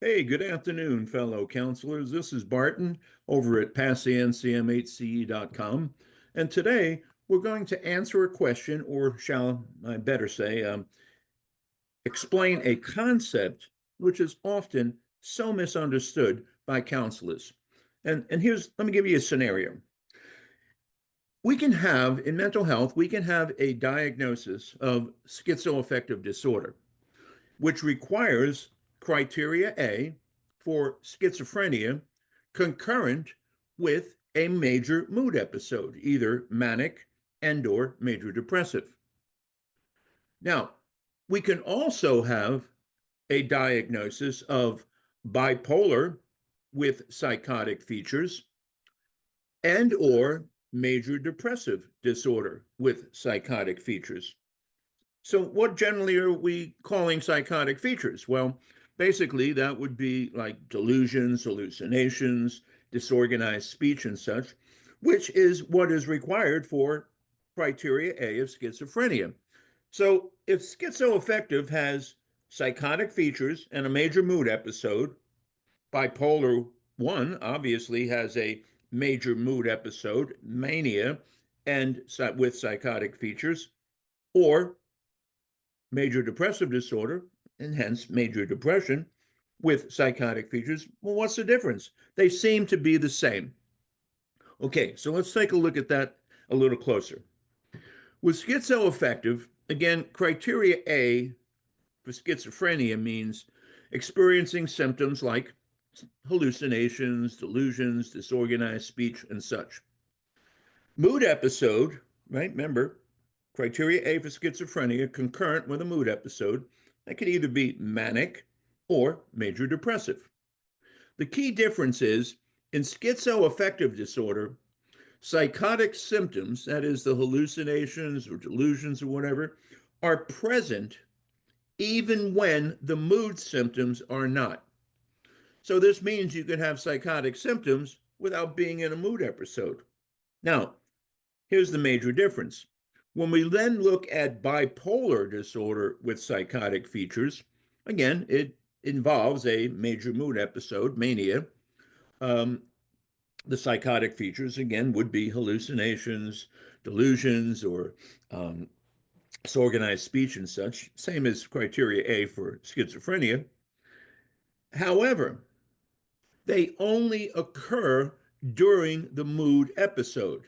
Hey, good afternoon, fellow counselors. This is Barton over at NCMHCE.com. And today we're going to answer a question, or shall I better say, explain a concept which is often so misunderstood by counselors. And let me give you a scenario. In mental health, we can have a diagnosis of schizoaffective disorder, which requires criteria A for schizophrenia concurrent with a major mood episode, either manic and or major depressive. Now, we can also have a diagnosis of bipolar with psychotic features and or major depressive disorder with psychotic features. So, what generally are we calling psychotic features? Well, basically, that would be like delusions, hallucinations, disorganized speech, and such, which is what is required for criteria A of schizophrenia. So, if schizoaffective has psychotic features and a major mood episode, bipolar 1 obviously has a major mood episode, mania, and with psychotic features, or major depressive disorder, and hence major depression with psychotic features. Well, what's the difference? They seem to be the same. Okay, so let's take a look at that a little closer. With schizoaffective, again, criteria A for schizophrenia means experiencing symptoms like hallucinations, delusions, disorganized speech, and such. Mood episode, right? Remember, criteria A for schizophrenia, concurrent with a mood episode, that could either be manic or major depressive. The key difference is in schizoaffective disorder, psychotic symptoms, that is, the hallucinations or delusions or whatever, are present even when the mood symptoms are not. So this means you can have psychotic symptoms without being in a mood episode. Now, here's the major difference. When we then look at bipolar disorder with psychotic features, again, it involves a major mood episode, mania. Um, the psychotic features, again, would be hallucinations, delusions, or um, disorganized speech and such, same as criteria A for schizophrenia. However, they only occur during the mood episode.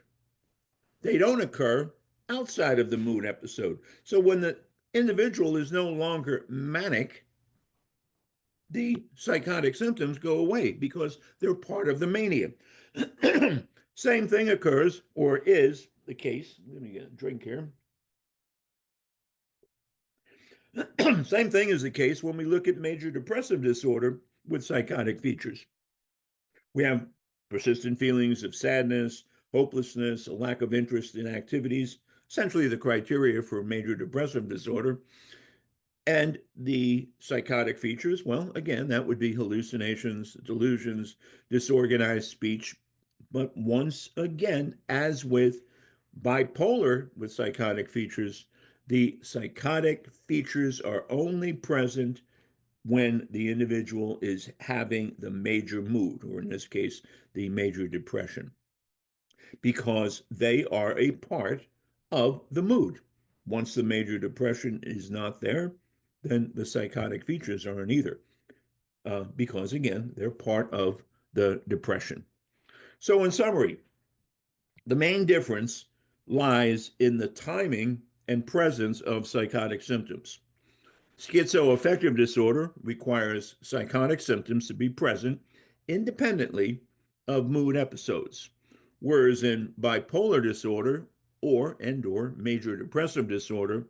They don't occur outside of the mood episode. So when the individual is no longer manic, the psychotic symptoms go away because they're part of the mania. Same thing occurs or is the case. Let me get a drink here. Same thing is the case when we look at major depressive disorder with psychotic features. We have persistent feelings of sadness, hopelessness, a lack of interest in activities, essentially the criteria for major depressive disorder. And the psychotic features, well, again, that would be hallucinations, delusions, disorganized speech. But once again, as with bipolar with psychotic features, the psychotic features are only present when the individual is having the major mood, or in this case, the major depression, because they are a part of the mood. Once the major depression is not there, then the psychotic features aren't either, because again, they're part of the depression. So, in summary, the main difference lies in the timing and presence of psychotic symptoms. Schizoaffective disorder requires psychotic symptoms to be present independently of mood episodes, whereas in bipolar disorder or major depressive disorder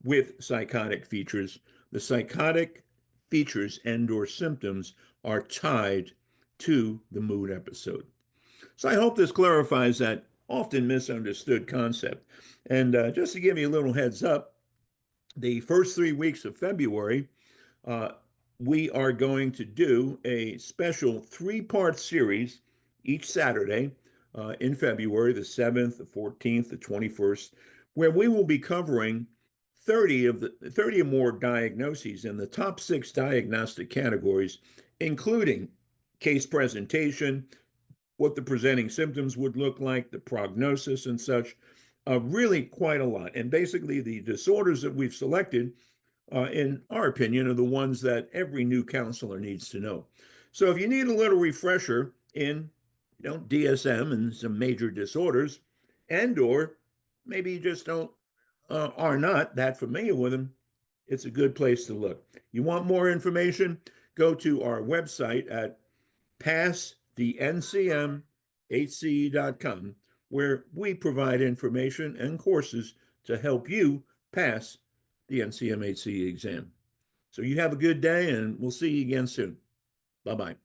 with psychotic features, the psychotic features and or symptoms are tied to the mood episode. So I hope this clarifies that often misunderstood concept. And just to give you a little heads up, the first 3 weeks of February, uh, we are going to do a special three-part series each Saturday in February, the 7th, the 14th, the 21st, where we will be covering 30 or more diagnoses in the top 6 diagnostic categories including case presentation, what the presenting symptoms would look like, the prognosis and such, really quite a lot. And basically, the disorders that we've selected, in our opinion, are the ones that every new counselor needs to know. So if you need a little refresher in, DSM and some major disorders, and or maybe you just don't are not that familiar with them, it's a good place to look. You want more information? Go to our website at passthencmhce.com, where we provide information and courses to help you pass the NCMHCE exam. So you have a good day, and we'll see you again soon. Bye-bye.